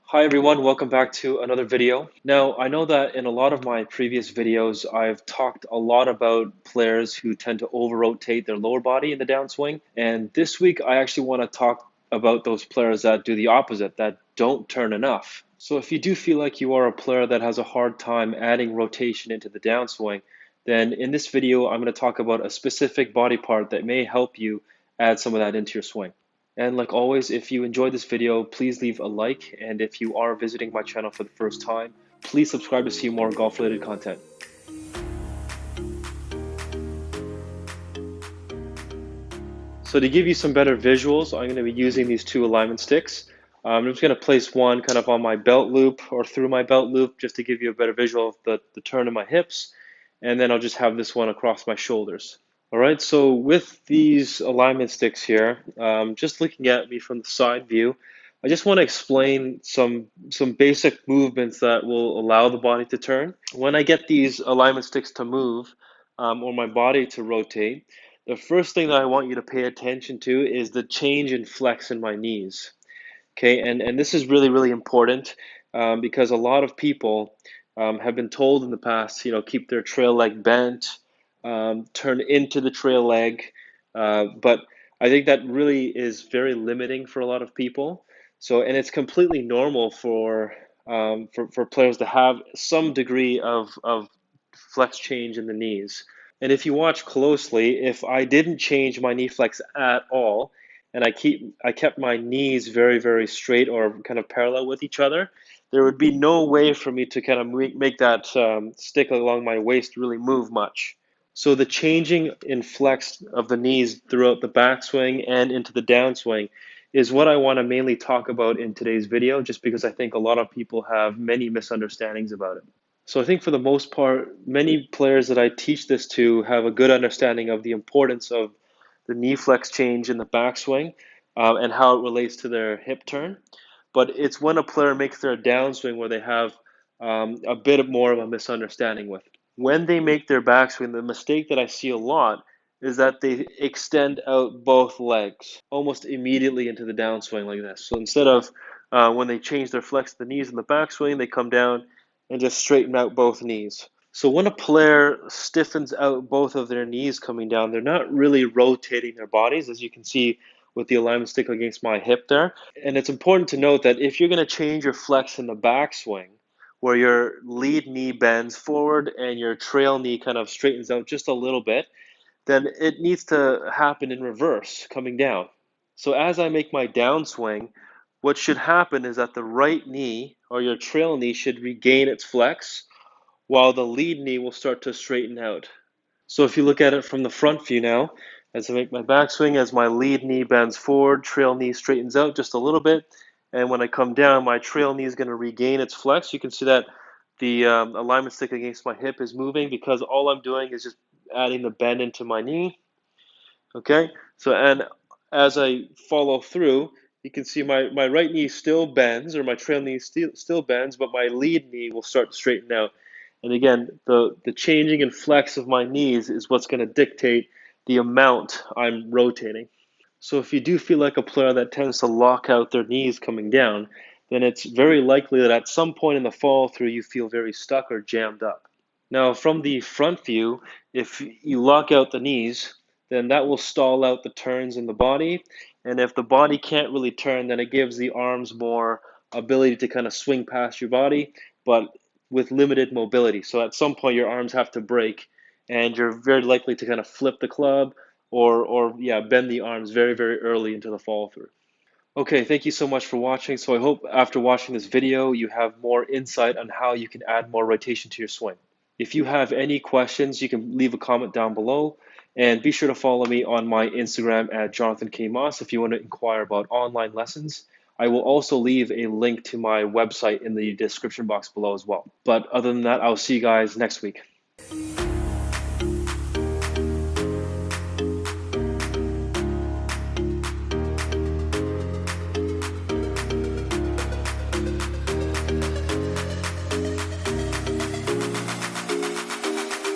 Hi everyone, welcome back to another video. Now, I know that in a lot of my previous videos, I've talked a lot about players who tend to over-rotate their lower body in the downswing. And this week, I actually want to talk about those players that do the opposite, that don't turn enough. So if you do feel like you are a player that has a hard time adding rotation into the downswing, then in this video, I'm going to talk about a specific body part that may help you add some of that into your swing. And like always, if you enjoyed this video, please leave a like. And if you are visiting my channel for the first time, please subscribe to see more golf-related content. So to give you some better visuals, I'm going to be using these two alignment sticks. I'm just going to place one kind of on my belt loop or through my belt loop just to give you a better visual of the turn of my hips. And then I'll just have this one across my shoulders. All right, so with these alignment sticks here, just looking at me from the side view, I just want to explain some basic movements that will allow the body to turn. When I get these alignment sticks to move or my body to rotate, the first thing that I want you to pay attention to is the change in flex in my knees. Okay, and this is really, really important because a lot of people have been told in the past, keep their trail leg bent, turn into the trail leg. But I think that really is very limiting for a lot of people. So, and it's completely normal for players to have some degree of flex change in the knees. And if you watch closely, if I didn't change my knee flex at all, and I kept my knees very, very straight or kind of parallel with each other, there would be no way for me to kind of make that stick along my waist really move much. So the changing in flex of the knees throughout the backswing and into the downswing is what I want to mainly talk about in today's video, just because I think a lot of people have many misunderstandings about it. So I think for the most part, many players that I teach this to have a good understanding of the importance of the knee flex change in the backswing and how it relates to their hip turn. But it's when a player makes their downswing where they have a bit more of a misunderstanding with. When they make their backswing, the mistake that I see a lot is that they extend out both legs almost immediately into the downswing like this. So instead of when they change their flex the knees in the backswing, they come down and just straighten out both knees. So when a player stiffens out both of their knees coming down, they're not really rotating their bodies, as you can see with the alignment stick against my hip there. And it's important to note that if you're going to change your flex in the backswing, where your lead knee bends forward and your trail knee kind of straightens out just a little bit, then it needs to happen in reverse, coming down. So as I make my downswing, what should happen is that the right knee or your trail knee should regain its flex while the lead knee will start to straighten out. So if you look at it from the front view now, as I make my backswing, as my lead knee bends forward, trail knee straightens out just a little bit, and when I come down, my trail knee is going to regain its flex. You can see that the alignment stick against my hip is moving because all I'm doing is just adding the bend into my knee. Okay, so and as I follow through, you can see my right knee still bends, or my trail knee still bends, but my lead knee will start to straighten out. And again, the changing and flex of my knees is what's going to dictate the amount I'm rotating. So if you do feel like a player that tends to lock out their knees coming down, then it's very likely that at some point in the follow through you feel very stuck or jammed up. Now, from the front view, if you lock out the knees, then that will stall out the turns in the body. And if the body can't really turn, then it gives the arms more ability to kind of swing past your body, but with limited mobility. So at some point, your arms have to break, and you're very likely to kind of flip the club or yeah, bend the arms very, very early into the follow through. Okay, thank you so much for watching. So I hope after watching this video, you have more insight on how you can add more rotation to your swing. If you have any questions, you can leave a comment down below, and be sure to follow me on my Instagram at Jonathan K. Moss if you want to inquire about online lessons. I will also leave a link to my website in the description box below as well. But other than that, I'll see you guys next week.